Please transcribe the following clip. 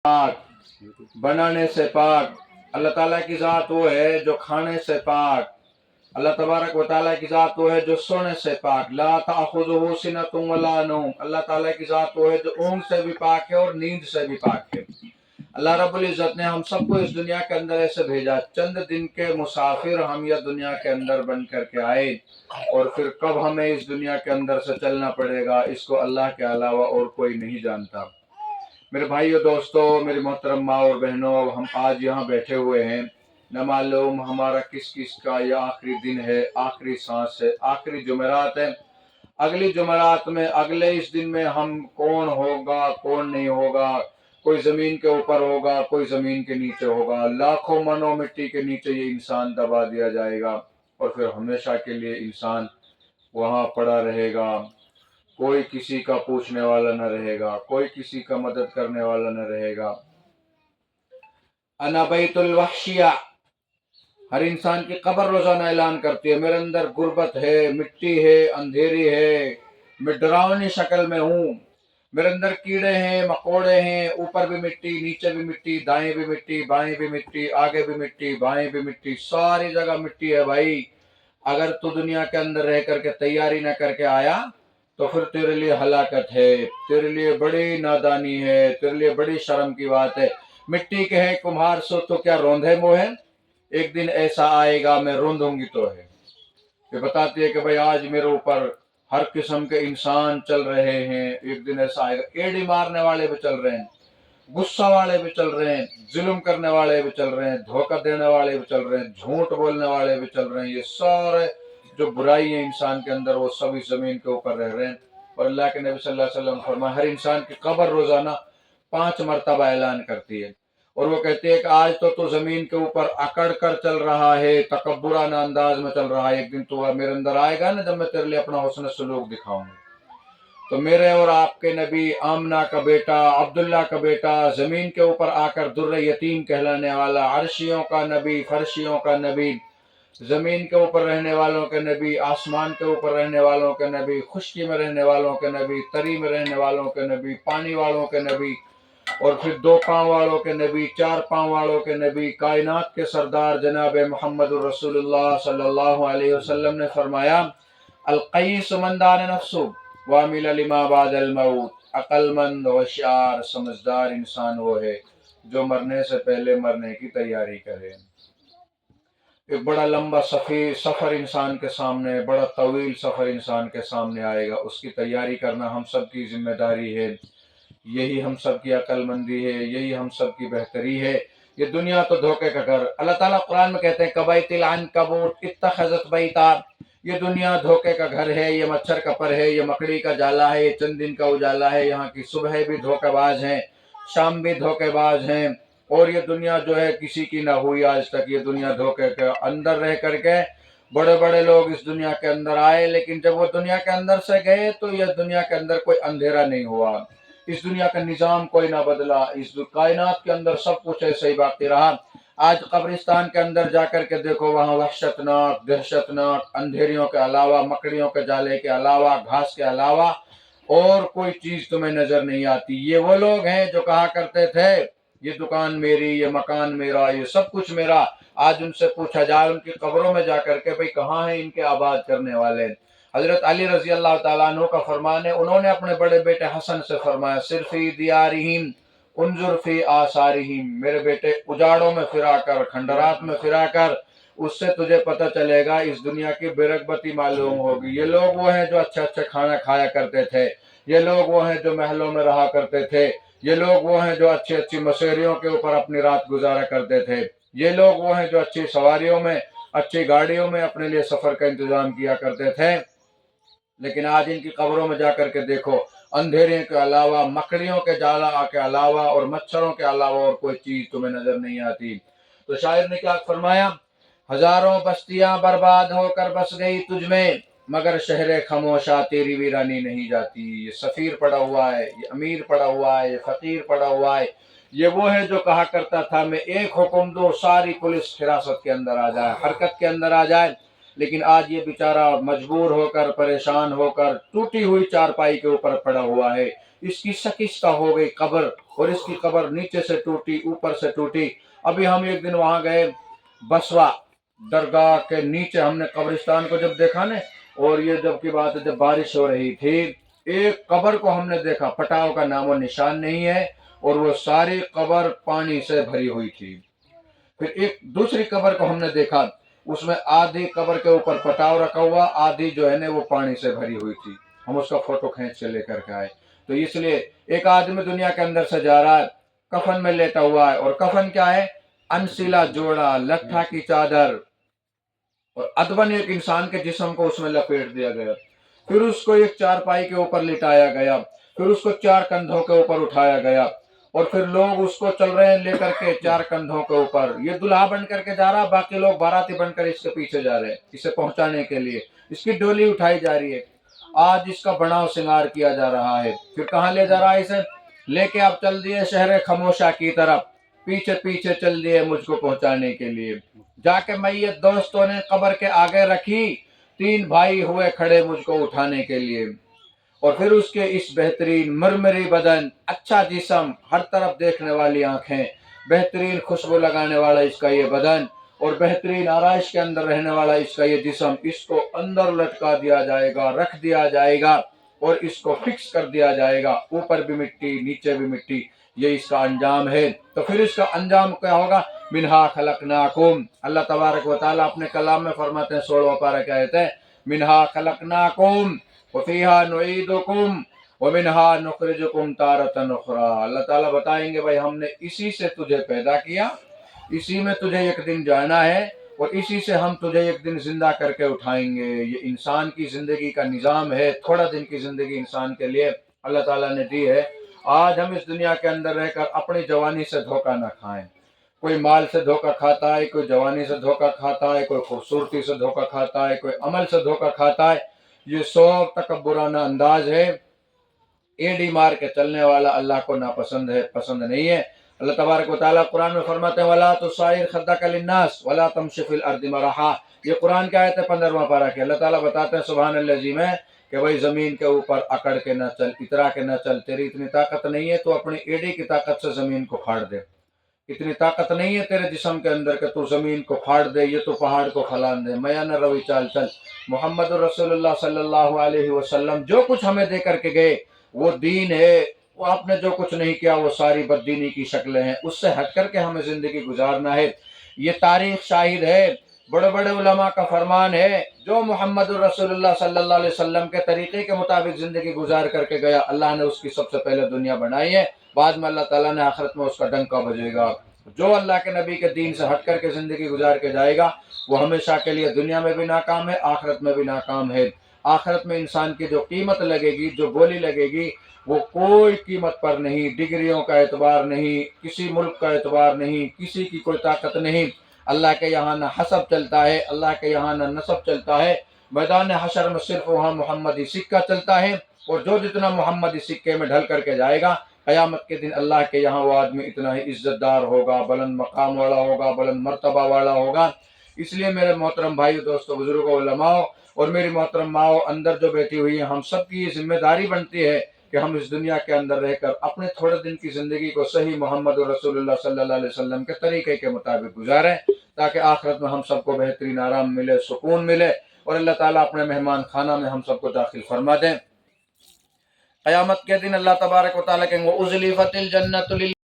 पाक, बनाने से पाक। अल्लाह ताला की ज़ात वो है जो खाने से पाक। अल्लाह तबारक व ताला की ज़ात वो है जो सोने से पाक। ला ताखुज़ुहु सिनतुन वला नौम। अल्लाह ताला की ज़ात वो है जो ऊँघ से भी पाक है और नींद से भी पाक है। अल्लाह रब्बुल इज़्ज़त ने हम सबको इस दुनिया के अंदर ऐसे भेजा, चंद दिन के मुसाफिर हम यह दुनिया के अंदर बन करके आए, और फिर कब हमें इस दुनिया के अंदर से चलना पड़ेगा इसको अल्लाह के अलावा और कोई नहीं जानता। मेरे भाइयों, दोस्तों, मेरी मोहतरम माँ और बहनों, हम आज यहाँ बैठे हुए हैं, न मालूम हमारा किस किस का यह आखिरी दिन है, आखिरी सांस है, आखिरी जुमेरात है। अगली जुमेरात में, अगले इस दिन में हम कौन होगा कौन नहीं होगा, कोई जमीन के ऊपर होगा, कोई जमीन के नीचे होगा, लाखों मनो मिट्टी के नीचे ये इंसान दबा दिया जाएगा और फिर हमेशा के लिए इंसान वहां पड़ा रहेगा। कोई किसी का पूछने वाला न रहेगा, कोई किसी का मदद करने वाला न रहेगा। अना बैतुल वहशिया, हर इंसान की कब्र रोजाना ऐलान करती है, मेरे अंदर गुर्बत है, मिट्टी है, अंधेरी है, मैं डरावनी शक्ल में हूँ, मेरे अंदर कीड़े हैं, मकोड़े हैं, ऊपर भी मिट्टी, नीचे भी मिट्टी, दाएं भी मिट्टी, बाएं भी मिट्टी, आगे भी मिट्टी, बाएं भी मिट्टी, सारी जगह मिट्टी है। भाई, अगर तू दुनिया के अंदर रह करके तैयारी न करके आया तो फिर तेरे लिए हलाकत है, तेरे लिए बड़ी नादानी है, तेरे लिए बड़ी शर्म की बात है। मिट्टी के है कुम्हार सो तो क्या रोंधे मोहे, एक दिन ऐसा आएगा मैं रोंधूंगी तो है। ये बताती है कि भाई आज मेरे ऊपर हर किस्म के इंसान चल रहे हैं, एक दिन ऐसा आएगा एड़ी मारने वाले भी चल रहे हैं, गुस्सा वाले भी चल रहे हैं, जुल्म करने वाले भी चल रहे हैं, धोखा देने वाले भी चल रहे हैं, झूठ बोलने वाले भी चल रहे हैं। ये सारे जो बुराई है इंसान के अंदर वो सभी जमीन के ऊपर रह रहे हैं। और अल्लाह के नबी सल्लल्लाहु अलैहि वसल्लम फरमाए, हर इंसान की कब्र रोजाना 5 मरतबा ऐलान करती है, और वो कहती है कि आज तो जमीन के ऊपर अकड़ कर चल रहा है, तकब्बुराना अंदाज में चल रहा है, एक दिन तो मेरे अंदर आएगा ना जब मैं तेरे लिए अपना हुस्न सलूक दिखाऊंगा। तो मेरे और आपके नबी, आमना का बेटा, अब्दुल्ला का बेटा, जमीन के ऊपर आकर दुर्र यतीम कहलाने वाला, अर्शियों का नबी, फर्शियों का नबी, जमीन के ऊपर रहने वालों के नबी, आसमान के ऊपर रहने वालों के नबी, खुश्की में रहने वालों के नबी, तरी में रहने वालों के नबी, पानी वालों के नबी, और फिर 2 पांव वालों के नबी, 4 पांव वालों के नबी, कायनात के सरदार जनाब मोहम्मद रसूलुल्लाह सल्लल्लाहु अलैहि वसल्लम ने फरमाया, अलक़ईस मन दान नफ्सु वामिल लिमा बादल मौत। अक्लमंद, होशियार, समझदार इंसान वो है जो मरने से पहले मरने की तैयारी करे। एक बड़ा लंबा सफर इंसान के सामने, बड़ा तवील सफर इंसान के सामने आएगा, उसकी तैयारी करना हम सब की जिम्मेदारी है। यही हम सब की अक्लमंदी है, यही हम सब की बेहतरी है। ये दुनिया तो धोखे का घर। अल्लाह ताला कुरान में कहते हैं, कबैतिल अनकबूत इत्तखज़त बैता, ये दुनिया धोखे का घर है, ये मच्छर का पर है, ये मकड़ी का जाला है, ये चंद दिन का उजाला है, यहाँ की सुबह भी धोखेबाज हैं, शाम भी धोखेबाज हैं, और ये दुनिया जो है किसी की ना हुई आज तक। ये दुनिया धोखे के अंदर रह करके बड़े बड़े लोग इस दुनिया के अंदर आए, लेकिन जब वो दुनिया के अंदर से गए तो यह दुनिया के अंदर कोई अंधेरा नहीं हुआ, इस दुनिया का निजाम कोई ना बदला, इस कायनात के अंदर सब कुछ ऐसे ही बाकी रहा। आज कब्रिस्तान के अंदर जाकर के देखो, वहां वहशतनाक, दहशतनाक अंधेरियों के अलावा, मकड़ियों के जाले के अलावा, घास के अलावा और कोई चीज तुम्हें नजर नहीं आती। ये वो लोग हैं जो कहा करते थे, ये दुकान मेरी, ये मकान मेरा, ये सब कुछ मेरा। आज उनसे पूछा जाए उनकी कब्रों में जाकर के, भाई कहाँ है इनके आबाद करने वाले। हजरत अली रजी अल्लाह तआला अन्हु का फरमान है, उन्होंने अपने बड़े बेटे हसन से फरमाया, सिर्फी दियारिहिम उन्जुर फी आसारिहिम, मेरे बेटे उजाड़ों में फिरा कर, खंडरात में फिरा कर, उससे तुझे पता चलेगा, इस दुनिया की बेरगबती मालूम होगी। ये लोग वो हैं जो अच्छा अच्छा खाना खाया करते थे, ये लोग वो हैं जो महलों में रहा करते थे, ये लोग वो हैं जो अच्छी अच्छी मसेरियों के ऊपर अपनी रात गुजारा करते थे, ये लोग वो हैं जो अच्छी सवारियों में, अच्छी गाड़ियों में अपने लिए सफर का इंतजाम किया करते थे। लेकिन आज इनकी कब्रों में जाकर के देखो, अंधेरे के अलावा, मकड़ियों के जाला के अलावा और मच्छरों के अलावा और कोई चीज तुम्हें नजर नहीं आती। तो शायर ने क्या फरमाया, हजारों बस्तियां बर्बाद होकर बस गई तुझमें, मगर शहर खामोशा तेरी वीरानी नहीं जाती। ये सफीर पड़ा हुआ है, ये अमीर पड़ा हुआ है, ये फकीर पड़ा हुआ है, ये वो है जो कहा करता था, मैं एक हुक्म दो सारी पुलिस हिरासत के अंदर आ जाए, हरकत के अंदर आ जाए। लेकिन आज ये बेचारा मजबूर होकर, परेशान होकर, टूटी हुई चारपाई के ऊपर पड़ा हुआ है, इसकी सकिस्ता हो गई कब्र, اور اس کی قبر نیچے سے ٹوٹی اوپر سے ٹوٹی. ابھی ہم ایک دن وہاں گئے بسوا درگاہ کے نیچے، ہم نے قبرستان کو جب دیکھا نا، اور یہ جب کی بات ہے جب بارش ہو رہی تھی، ایک قبر کو ہم نے دیکھا پٹاؤ کا نام و نشان نہیں ہے، اور وہ ساری قبر پانی سے بھری ہوئی تھی. پھر ایک دوسری قبر کو ہم نے دیکھا، اس میں آدھی قبر کے اوپر پٹاؤ رکھا ہوا، آدھی جو ہے نا وہ پانی سے بھری ہوئی تھی. ہم اس کا فوٹو کھینچ کے لے کر کے آئے. تو اس لیے ایک آدمی دنیا کے اندر سے جا رہا ہے، کفن میں لیٹا ہوا ہے، اور کفن کیا ہے؟ انسیلا جوڑا، لٹھا کی چادر، اور ادبن ایک انسان کے جسم کو اس میں لپیٹ دیا گیا. پھر اس کو ایک چارپائی کے اوپر لٹایا گیا، پھر اس کو 4 کندھوں کے اوپر اٹھایا گیا، اور پھر لوگ اس کو چل رہے ہیں لے کر کے 4 کندھوں کے اوپر. یہ دلہا بن کر کے جا رہا، باقی لوگ باراتی بن کر اس کے پیچھے جا رہے ہیں اسے پہنچانے کے لیے. اس کی ڈولی اٹھائی جا رہی ہے، آج اس کا بناؤ سنگار کیا جا رہا ہے. پھر کہاں لے جا رہا ہے اسے؟ لے کے آپ چل دیے شہر خموشہ کی طرف، پیچھے پیچھے چل دیے مجھ کو پہنچانے کے لیے. جا کے میت دوستوں نے قبر کے آگے رکھی، 3 بھائی ہوئے کھڑے مجھ کو اٹھانے کے لیے. اور پھر اس کے اس بہترین مرمری بدن، اچھا جسم، ہر طرف دیکھنے والی آنکھیں، بہترین خوشبو لگانے والا اس کا یہ بدن، اور بہترین آرائش کے اندر رہنے والا اس کا یہ جسم، اس کو اندر لٹکا دیا جائے گا، رکھ دیا جائے گا، اور اس کو فکس کر دیا جائے گا، اوپر بھی مٹی نیچے بھی مٹی. یہ اس کا انجام ہے. تو پھر اس کا انجام کیا ہوگا؟ منہا خلقناکم. اللہ تبارک و تعالیٰ اپنے کلام میں فرماتے ہیں 16واں پارہ کی آیت ہے، منہا خلقناکم وفیہا نعیدکم ومنہا نخرجکم تارۃ اخری. اللہ تعالیٰ بتائیں گے بھائی ہم نے اسی سے تجھے پیدا کیا، اسی میں تجھے ایک دن جانا ہے، اور اسی سے ہم تجھے ایک دن زندہ کر کے اٹھائیں گے. یہ انسان کی زندگی کا نظام ہے. تھوڑا دن کی زندگی انسان کے لیے اللہ تعالیٰ نے دی ہے. آج ہم اس دنیا کے اندر رہ کر اپنی جوانی سے دھوکہ نہ کھائیں. کوئی مال سے دھوکہ کھاتا ہے، کوئی جوانی سے دھوکہ کھاتا ہے، کوئی خوبصورتی سے دھوکہ کھاتا ہے، کوئی عمل سے دھوکہ کھاتا ہے. یہ سب تکبرانہ انداز ہے. ایڈی مار کے چلنے والا اللہ کو ناپسند ہے، پسند نہیں ہے. اللہ تبارک و تعالیٰ قرآن میں فرماتے ہیں وَلَا تُصَعِّرْ خَدَّكَ لِلنَّاسِ وَلَا تَمْشِ فِي الْأَرْضِ مَرَحًا. یہ قرآن کی آیت ہے 15واں پارہ کی. اللہ تعالیٰ بتاتے ہیں سبحان العظیم ہے کہ بھائی زمین کے اوپر اکڑ کے نہ چل، اترا کے نہ چل. تیری اتنی طاقت نہیں ہے تو اپنی ایڈی کی طاقت سے زمین کو پھاڑ دے. اتنی طاقت نہیں ہے تیرے جسم کے اندر کہ تو زمین کو پھاڑ دے، یہ تو پہاڑ کو پھلان دے. میاں نہ روی چال چل. محمد رسول اللہ صلی اللہ علیہ وسلم جو کچھ ہمیں دے کر کے گئے وہ دین ہے. وہ آپ نے جو کچھ نہیں کیا وہ ساری بددینی کی شکلیں ہیں. اس سے ہٹ کر کے ہمیں زندگی گزارنا ہے. یہ تاریخ شاہد ہے، بڑے بڑے علماء کا فرمان ہے. جو محمد رسول اللہ صلی اللہ علیہ وسلم کے طریقے کے مطابق زندگی گزار کر کے گیا، اللہ نے اس کی سب سے پہلے دنیا بنائی ہے. بعد میں اللہ تعالیٰ نے آخرت میں اس کا ڈنکا بجے گا. جو اللہ کے نبی کے دین سے ہٹ کر کے زندگی گزار کے جائے گا وہ ہمیشہ کے لیے دنیا میں بھی ناکام ہے، آخرت میں بھی ناکام ہے. آخرت میں انسان کی جو قیمت لگے گی، جو بولی لگے گی، وہ کوئی قیمت پر نہیں. ڈگریوں کا اعتبار نہیں، کسی ملک کا اعتبار نہیں، کسی کی کوئی طاقت نہیں. اللہ کے یہاں نہ حسب چلتا ہے، اللہ کے یہاں نہ نسب چلتا ہے. میدان حشر میں صرف وہاں محمدی سکہ چلتا ہے، اور جو جتنا محمدی سکے میں ڈھل کر کے جائے گا قیامت کے دن اللہ کے یہاں وہ آدمی اتنا ہی عزت دار ہوگا، بلند مقام والا ہوگا، بلند مرتبہ والا ہوگا. اس لیے میرے محترم بھائی دوستو، بزرگوں، علماء اور میری محترم ماں اندر جو بیٹھی ہوئی ہیں، ہم سب کی یہ ذمہ داری بنتی ہے کہ ہم اس دنیا کے اندر رہ کر اپنے تھوڑے دن کی زندگی کو صحیح محمد رسول اللہ صلی اللہ علیہ وسلم کے طریقے کے مطابق گزاریں، تاکہ آخرت میں ہم سب کو بہترین آرام ملے، سکون ملے، اور اللہ تعالیٰ اپنے مہمان خانہ میں ہم سب کو داخل فرما دیں. قیامت کے دن اللہ تبارک و تعالیٰ کہیں گے وَأُزْلِفَتِ الْجَنَّةُ